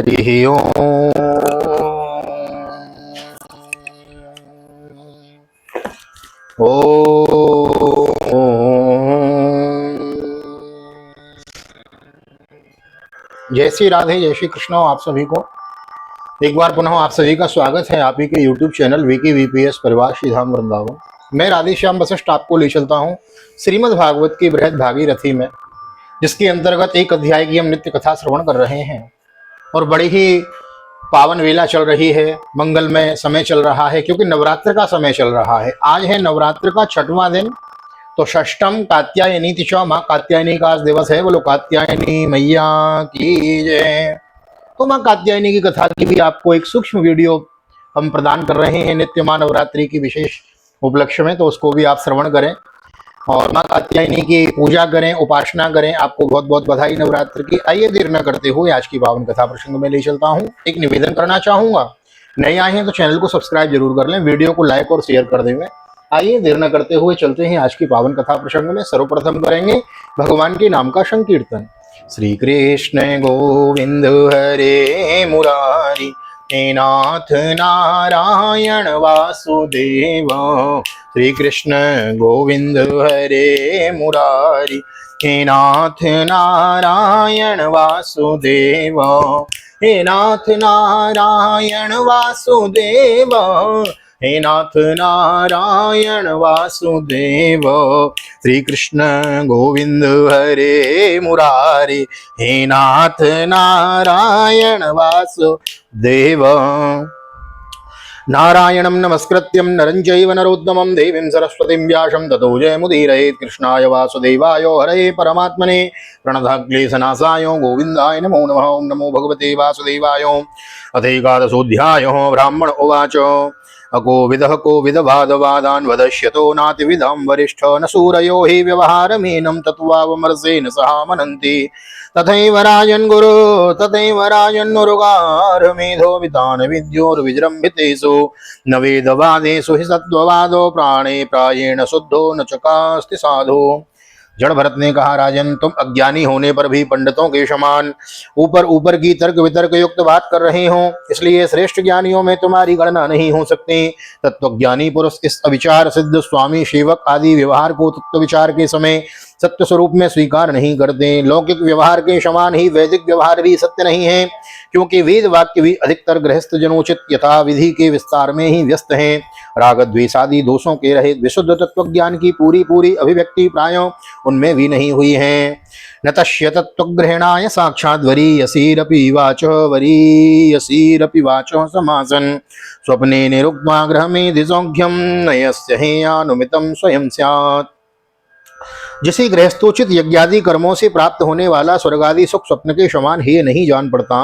हरि ओम। जय श्री राधे, जय श्री कृष्ण। आप सभी को एक बार पुनः आप सभी का स्वागत है आप ही के YouTube चैनल विकी वीपीएस परिवार श्री धाम वृंदावन। मैं राधेश्याम वशिष्ठ आपको ले चलता हूँ श्रीमद् भागवत की बृहद भागीरथी में, जिसके अंतर्गत एक अध्याय की हम नित्य कथा श्रवण कर रहे हैं और बड़ी ही पावन वेला चल रही है, मंगलमय समय चल रहा है, क्योंकि नवरात्र का समय चल रहा है। आज है नवरात्र का 6वां दिन, तो षष्ठम कात्यायनी तिथि, माँ कात्यायनी का आज दिवस है। बोलो कात्यायनी मैया की जय। तो माँ कात्यायनी की कथा की भी आपको एक सूक्ष्म वीडियो हम प्रदान कर रहे हैं नित्य माँ नवरात्रि की विशेष उपलक्ष्य में, तो उसको भी आप श्रवण करें और माँ कात्यायनी की पूजा करें, उपासना करें। आपको बहुत बहुत बधाई नवरात्र की। आइए देर न करते हुए आज की पावन कथा प्रसंग में ले चलता हूँ। एक निवेदन करना चाहूंगा, नए आए हैं तो चैनल को सब्सक्राइब जरूर कर लें, वीडियो को लाइक और शेयर कर देंगे। आइए देर न करते हुए चलते हैं आज की पावन कथा प्रसंग में। सर्वप्रथम करेंगे भगवान के नाम का संकीर्तन। श्री कृष्ण गोविंद हरे मुरारी, हे नाथ नारायण वासुदेव। श्री कृष्ण गोविंद हरे मुरारी, हे नाथ नारायण वासुदेव। हे नाथ नारायण वासुदेव, हे नाथ नारायण वासुदेव। श्री कृष्ण गोविंद हरे मुरारी, हे नाथ नारायण वासुदेव। नारायणं नमस्कृत्यं नरं चैव नरोत्तमं देवीं सरस्वतीं व्यासं ततो जयमुदीरयेत्। कृष्णाय वासुदेवाय हरये परमात्मने प्रणतक्लेशनाशाय गोविन्दाय नमो नमः। ओं नमो भगवते वासुदेवाय। अथैकादशोऽध्यायः। ब्राह्मण उवाच अकोविदः कोविदवादवादान् वदश्यतो नातिविदां वरिष्ठ न सूरयो हि व्यवहारमेनं तत्त्वावमर्शेन सह मनन्ति। तथैव राजन् गुरु तथैव राजन्नुरुगार मेधो वितान विद्योर्विजृम्भितेषु न वेदवादेषु हि सत्त्ववादो प्राणे प्रायेण शुद्धो न चकास्ति साधु। जड़ भरत ने कहा, राजन तुम अज्ञानी होने पर भी पंडितों के समान ऊपर ऊपर की तर्क वितर्क युक्त बात कर रहे हो, इसलिए श्रेष्ठ ज्ञानियों में तुम्हारी गणना नहीं हो सकती। तत्वज्ञानी पुरुष इस अविचार सिद्ध स्वामी सेवक आदि व्यवहार को तत्व विचार के समय सत्य स्वरूप में स्वीकार नहीं करते। लौकिक व्यवहार के समान ही वैदिक व्यवहार भी सत्य नहीं है, क्योंकि वेद वाक्य भी अधिकतर गृहस्थ जनोचित यथा विधि के विस्तार में ही व्यस्त हैं। राग द्वेषादि दोषों के रहित विशुद्ध तत्वज्ञान की पूरी पूरी अभिव्यक्ति प्राय उनमें भी नहीं हुई है। न तस्य तत्वग्रहणाय साक्षात् वरीयसीरपि वाचः समासन् स्वप्ने निरुक्त्वा गृहमेधि सौख्यं न यस्य हेयानुमितं स्वयं स्यात्। जिसे गृहस्थोचित यज्ञादि कर्मों से प्राप्त होने वाला स्वर्गादि सुख स्वप्न के समान ही नहीं जान पड़ता,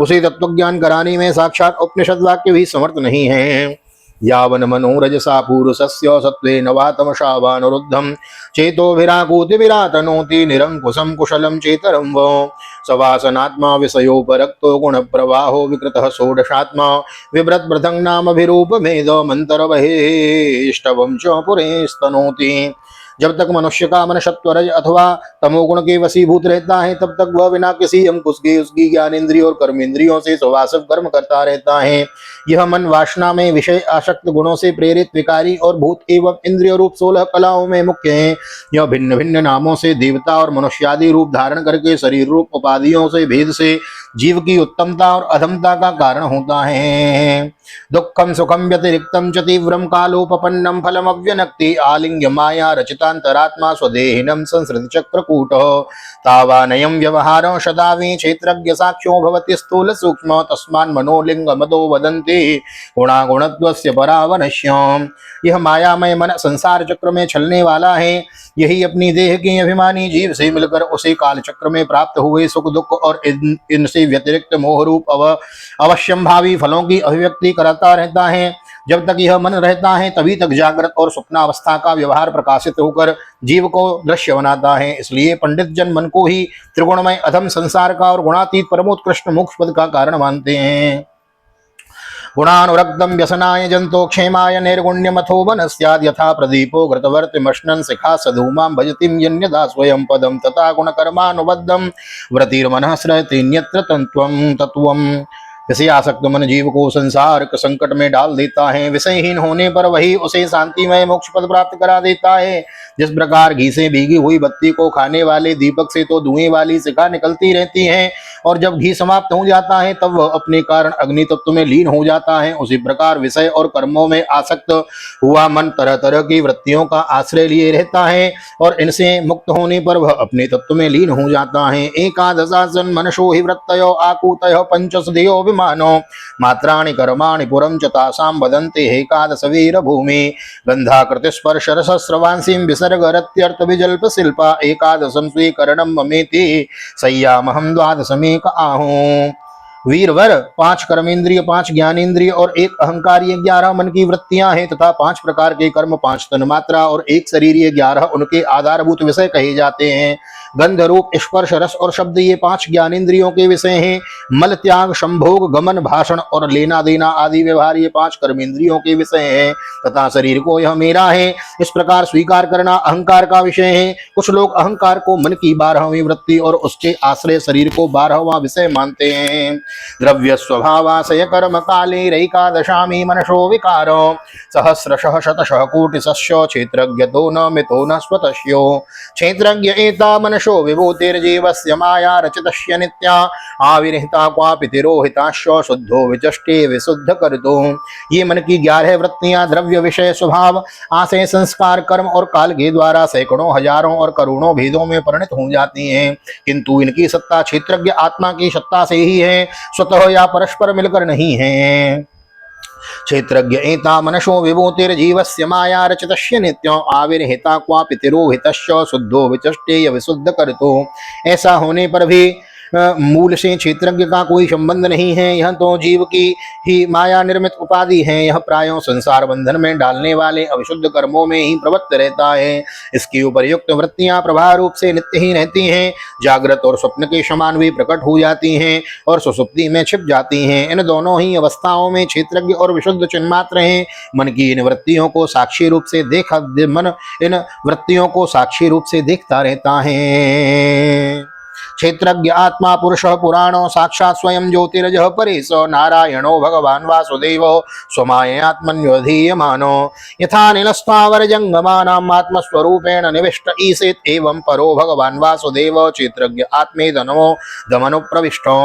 उसे तत्वज्ञान कराने में साक्षात उपनिषद वाक्य भी समर्थ नहीं है। यावन मनोरजसा पुरुषस्य सत्त्वेन वा तमसा वा अनुरुद्धं चेतो विरागोति विरातनोति निरंकुशं कुशलं चेतरं वो सवासनात्मा विषयोपरक्तो गुण प्रवाहो विकृतः षोडशात्मा विव्रत प्रथंग नाम विरूप मेद मंत्र बहिष्टवं च पुरे स्तनोति। जब तक मनुष्य का मन सत्वरज अथवा तमोगुण के वशीभूत रहता है, तब तक वह बिना किसी अंकुश के उसकी ज्ञानेन्द्रियों और कर्मेंद्रियों से स्वभाव कर्म करता रहता है। यह मन वासना में विषय आसक्त गुणों से प्रेरित विकारी और भूत एवं इंद्रिय रूप 16 कलाओं में मुख्य है। यह भिन्न भिन्न नामों से देवता और मनुष्यादि रूप धारण करके शरीर रूप उपाधियों से भेद से जीव की उत्तमता और अधमता का कारण होता है। दुखम सुखम व्यतिरिक्तम च तीव्रम कालोपपन्नम फलम अव्यनक्ति आलिंग्य माया रचितांतरात्मा स्वदेहिनम संसृत चक्रकूट तावानयं व्यवहारो सदावी क्षेत्रज्ञ साक्ष्यो भवति स्थूल सूक्ष्म तस्मान् मनोलिंग मदो वदन्ति गुणागुणत्वस्य परावनश्यम्। यह मायामय मन संसार चक्र में चलने वाला है। यही अपनी देह के अभिमानी जीव से मिलकर उसे काल चक्र में प्राप्त हुए सुख दुख और इनसे व्यतिरिक्त मोह रूप अवश्यंभावी फलों की अभिव्यक्ति कराता रहता है। जब तक यह मन रहता है तभी तक जागृत और स्वप्नावस्था का व्यवहार प्रकाशित होकर जीव को दृश्य बनाता है। इसलिए पंडित जन मन को ही त्रिगुणमय अधम संसार का और गुणातीत परमोत्कृष्ट मोक्ष पद का कारण मानते हैं। गुणानुरक्तं व्यसनाय जंतो क्षेमाय नैर्गुण्यमथो वनस्याद् यथा प्रदीपो घृतवर्तिमश्नन् शिखा सधूमां भजतीं यन्यदा स्वयं पदं तथा गुणकर्मानुबद्धं व्रतिर्मनः श्रयतेऽन्यत्र तत्त्वम्। विषय आसक्त मन जीव को संसार के संकट में डाल देता है। विषयहीन होने पर वही उसे शांतिमय मोक्ष पद प्राप्त करा देता है। जिस प्रकार घी से भीगी हुई बत्ती को खाने वाले दीपक से तो धुएं वाली शिखा निकलती रहती है, और जब घी समाप्त हो जाता है तब वह अपने कारण अग्नि तत्व में लीन हो जाता है, उसी प्रकार विषय और कर्मों में आसक्त हुआ मन तरह तरह की वृत्तियों का आश्रय लिए रहता है, और इनसे मुक्त होने पर वह अपने तत्व में लीन हो जाता है। एकादशासन मनसो हि वृत्तयो आकूतयो पंचसदयो विमानो मात्राणि कर्माणि पुरं च तासां वदन्ति एकादश वीरभूमि गंधाकृति स्पर्श रसस्रवांसीं विसर्गरत्यर्थ विजल्प शिल्पा एकादशं स्वीकरणं ममेति संयामहं द्वादशमेक आहूं। वीरवर 5 कर्मेंद्रिय, 5 ज्ञानेन्द्रिय और 1 अहंकार, ये 11 मन की वृत्तियां हैं, तथा 5 प्रकार के कर्म, 5 तन्मात्रा और 1 शरीर, ये 11 उनके आधारभूत विषय कहे जाते हैं। गंध, रूप, स्पर्श, रस और शब्द, ये 5 ज्ञानेन्द्रियों के विषय हैं। मल त्याग, संभोग, गमन, भाषण और लेना देना आदि व्यवहार, ये 5 कर्मेंद्रियों के विषय हैं। तथा शरीर को यह मेरा है इस प्रकार स्वीकार करना अहंकार का विषय है। कुछ लोग अहंकार को मन की 12वीं वृत्ति और उसके आश्रय शरीर को 12वां विषय मानते हैं। द्रव्य स्वभावाशय कर्म काले रैकादशामी मनसो विकारो सहस्रशः शतशः कोटिशस्य क्षेत्रज्ञतो न मितो न स्वतस्यो क्षेत्रज्ञ एता मनसो विभूतिर्जीवस्य माया रचितस्य नित्या आविर्हिता क्वापि तिरोहिताश्च शुद्धो विचष्टे विशुद्ध करतो। ये मन की 11 वृत्तियां द्रव्य, विषय, स्वभाव, आशय, संस्कार, कर्म और काल के द्वारा सैकड़ों, हजारों और करोड़ों भेदों में परिणत हो जाती हैं, किंतु इनकी सत्ता क्षेत्रज्ञ आत्मा की सत्ता से ही है, स्वतः या परस्पर मिलकर नहीं है। क्षेत्रज्ञ एता मनसो विभूतिर्जीवस्य माया रचितस्य नित्यो आविर्हिता क्वापि तिरोहितस्य शुद्धो विचष्टेय विशुद्ध करतो। ऐसा होने पर भी मूल से क्षेत्रज्ञ का कोई संबंध नहीं है, यह तो जीव की ही माया निर्मित उपाधि है। यह प्रायों संसार बंधन में डालने वाले अविशुद्ध कर्मों में ही प्रवृत्त रहता है। इसकी उपर्युक्त वृत्तियां प्रभाव रूप से नित्य ही रहती हैं, जागृत और स्वप्न के समान भी प्रकट हो जाती हैं और सुसुप्ति में छिप जाती हैं। इन दोनों ही अवस्थाओं में क्षेत्रज्ञ और विशुद्ध चिन्मात्र हैं। मन की इन वृत्तियों को साक्षी रूप से मन इन वृत्तियों को साक्षी रूप से देखता रहता है। क्षेत्रज्ञ आत्मा पुरुषः पुराणो साक्षात् स्वयं ज्योतिरजः परेश नारायणो भगवान् वासुदेवो स्वमाययात्मन्यधीयमानो यथा निलस्तावरजंगमानाम् आत्मस्वरूपेण निविष्ट ईसेत् एवं परो भगवान् वासुदेव क्षेत्रज्ञ आत्मेदनमो दमनो प्रविष्टो।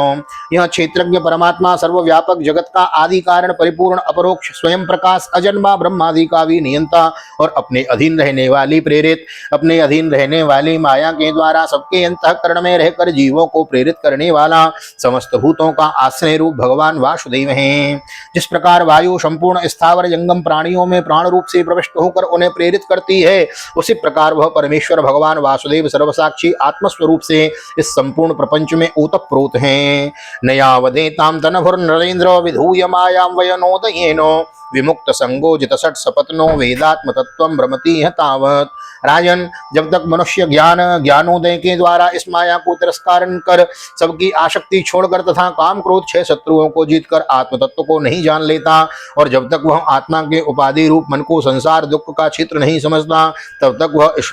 यह क्षेत्रज्ञ परमात्मा सर्वव्यापक जगत का आदि कारण, परिपूर्ण, अपरोक्ष, स्वयं प्रकाश, अजन्मा, ब्रह्मादि का भी नियंता और अपने अधीन रहने वाली प्रेरित, अपने अधीन रहने वाली माया के द्वारा सबके अंतःकरण में रहकर जीवों को प्रेरित करने वाला समस्त भूतों का आश्रय रूप भगवान वासुदेव हैं। जिस प्रकार वायु संपूर्ण स्थावर जंगम प्राणियों में प्राण रूप से प्रविष्ट होकर उन्हें प्रेरित करती है, उसी प्रकार वह परमेश्वर भगवान वासुदेव सर्वसाक्षी आत्मस्वरूप से इस संपूर्ण प्रपंच में ओतप्रोत हैं। नयावदेतां तनभुर्नरेन्द्र विधूय मायां वयनोदयेनो विमुक्त संगोजित सट सपत्नो वेदात्म तत्वं भ्रमति तावत्। राजन, जब तक मनुष्य ज्ञानोदय के द्वारा इस माया को तिरस्कार कर सबकी आसक्ति छोड़कर तथा काम क्रोध 6 शत्रुओं को जीतकर आत्म तत्व को नहीं जान लेता, और जब तक वह आत्मा के उपाधि रूप मन को संसार दुख का क्षेत्र नहीं समझता, तब तक वह इस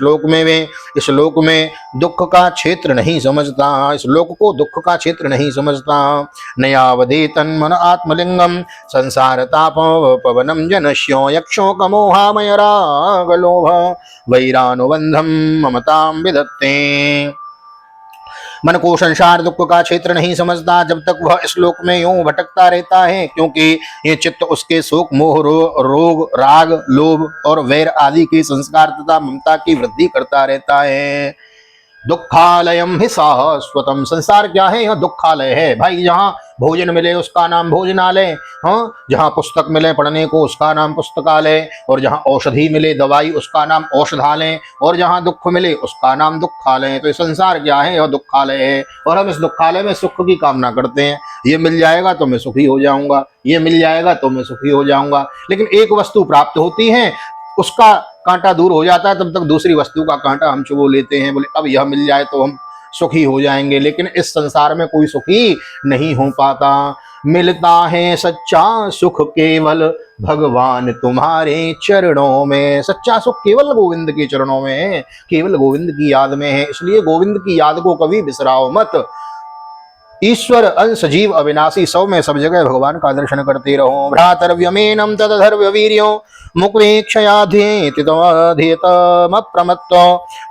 श्लोक में दुख का क्षेत्र नहीं समझता, इस लोक को दुख का क्षेत्र नहीं समझता। नयावधे तन्मन आत्मलिंगम संसार ताप पवनम जनश्यो यक्षो कमोहामय राग लोभ वैरानुबंधम ममतां विधत्ते। मन को संसार दुख का क्षेत्र नहीं समझता जब तक वह इस लोक में यूं भटकता रहता है, क्योंकि ये चित्त उसके शोक, मोह, रोग, राग, लोभ और वैर आदि के संस्कार तथा ममता की वृद्धि करता रहता है। दुखालयम ही शाश्वतम। संसार क्या है? यह दुखालय है भाई। जहाँ भोजन मिले उसका नाम भोजनालय, हाँ, जहाँ पुस्तक मिले पढ़ने को उसका नाम पुस्तकालय, और जहाँ औषधि मिले दवाई उसका नाम औषधालय, और जहाँ दुख मिले उसका नाम दुखालय। तो ये संसार क्या है? यह दुखालय है, और हम इस दुखालय में सुख की कामना करते हैं। ये मिल जाएगा तो मैं सुखी हो जाऊंगा, ये मिल जाएगा तो मैं सुखी हो जाऊंगा। लेकिन एक वस्तु प्राप्त होती है, उसका कांटा दूर हो जाता है, तब तक दूसरी वस्तु का कांटा हम चुभो लेते हैं, बोले अब यह मिल जाए तो हम सुखी हो जाएंगे। लेकिन इस संसार में कोई सुखी नहीं हो पाता। मिलता है सच्चा सुख केवल भगवान तुम्हारे चरणों में। सच्चा सुख केवल गोविंद के चरणों में है, केवल गोविंद की याद में है। इसलिए गोविंद की याद को कभी बिसराओ मत। ईश्वर अंश जीव अविनाशी सब में सब जगह भगवान का दर्शन करते रहो। भ्रातर्व्यमेनम तदधर्व्यवीर्यो मुक्वेक्षयाध्येतितमप्रमत्त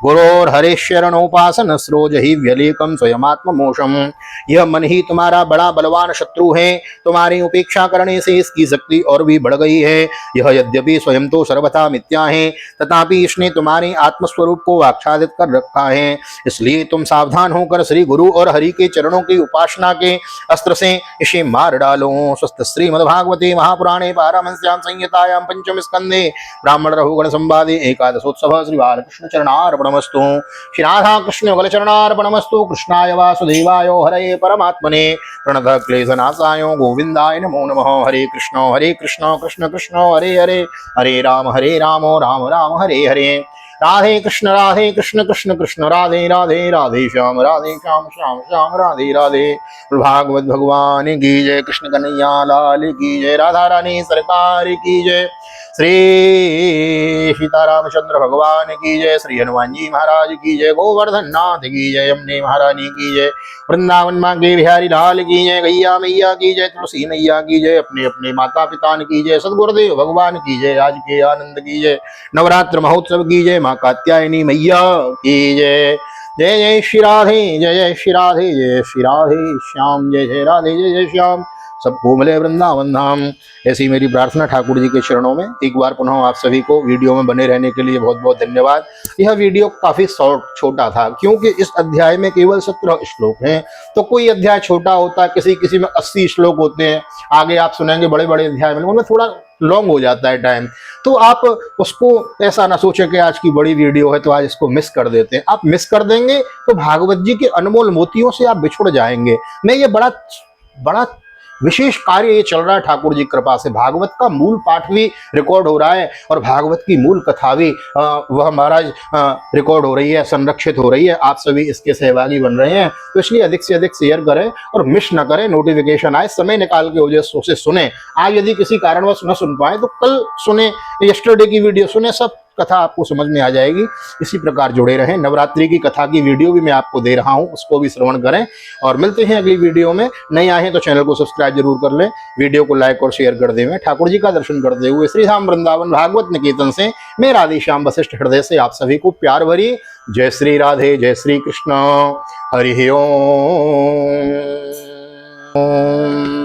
गुरोर्हरेशरणोपासन स्रोज ही व्यलेकम स्वयमात्ममोषम। यह मन ही तुम्हारा बड़ा बलवान शत्रु है, तुम्हारी उपेक्षा करने से इसकी शक्ति और भी बढ़ गई है। यह यद्यपि स्वयं तो सर्वथा मिथ्या है, तथापि इसने तुम्हारे आत्मस्वरूप को आच्छादित कर रखा है। इसलिए तुम सावधान होकर श्री गुरु और हरि के चरणों की उपासना के अस्त्र से इसे मार डालो। स्वस्थ श्रीमद्भागवते महापुराणे पारमहंस्यां संहितायां पंचम स्कंदे ब्राह्मण रघुगण संवादे एकादशोत्सव श्री बालकृष्ण चरणार्पणमस्तु। श्री राधा कृष्ण युगल चरणार्पणमस्तु। कृष्णाय वासुदेवाय हरे परमात्मने प्रणतः क्लेशनाशाय गोविंदाय नमो नमः। हरे कृष्ण कृष्ण कृष्ण हरे हरे, हरे राम राम राम हरे हरे। राधे कृष्ण कृष्ण कृष्ण राधे राधे, राधे श्याम श्याम श्याम राधे राधे। भागवत भगवान की जय, कृष्ण कन्हैया लाल की जय, राधा रानी सरकार की जय, श्री सीतारामचंद्र भगवान की जय, श्री हनुमान जी महाराज की जय, गोवर्धन नाथ की जय, यमुने महारानी की जय, वृंदावन माँ के बिहारी लाल की जय, गैया मैया की जय, तुलसी मैया की जय, अपने अपने माता पिता की जय, सदगुरुदेव भगवान की जय, आज के आनंद की जय, नवरात्र महोत्सव की जय, माँ कात्यायनी मैया की जय। जय जय श्री राधे, जय जय श्री राधे, जय श्री राधे श्याम, जय जय राधे, जय जय श्याम, सबको मिले वृंदावन धाम। ऐसी मेरी प्रार्थना ठाकुर जी के चरणों में। एक बार पुनः आप सभी को वीडियो में बने रहने के लिए बहुत बहुत धन्यवाद। यह वीडियो काफी छोटा था, क्योंकि इस अध्याय में केवल 17 श्लोक हैं। तो कोई अध्याय छोटा होता है, किसी में 80 श्लोक होते हैं, आगे आप सुनेंगे बड़े बड़े अध्याय में, उनमें थोड़ा लॉन्ग हो जाता है टाइम। तो आप उसको ऐसा ना सोचें कि आज की बड़ी वीडियो है तो आज इसको मिस कर देते हैं। आप मिस कर देंगे तो भागवत जी के अनमोल मोतियों से आप बिछुड़ जाएंगे। मैं ये बड़ा विशेष कार्य ये चल रहा है ठाकुर जी कृपा से। भागवत का मूल पाठ भी रिकॉर्ड हो रहा है और भागवत की मूल कथा भी वह महाराज रिकॉर्ड हो रही है, संरक्षित हो रही है। आप सभी इसके सहभागी बन रहे हैं, तो इसलिए अधिक से अधिक शेयर करें और मिस न करें। नोटिफिकेशन आए, समय निकाल के वजह से सुने। आज यदि किसी कारणवश न सुन पाए तो कल सुने, यस्टरडे की वीडियो सुने, सब कथा आपको समझ में आ जाएगी। इसी प्रकार जुड़े रहें। नवरात्रि की कथा की वीडियो भी मैं आपको दे रहा हूं, उसको भी श्रवण करें। और मिलते हैं अगली वीडियो में। नए आए हैं तो चैनल को सब्सक्राइब जरूर कर लें, वीडियो को लाइक और शेयर कर दें। ठाकुर जी का दर्शन करते हुए श्री धाम वृंदावन भागवत निकेतन से मैं राधेश्याम वशिष्ठ हृदय से आप सभी को प्यार भरी जय श्री राधे, जय श्री कृष्ण, हरि ओम।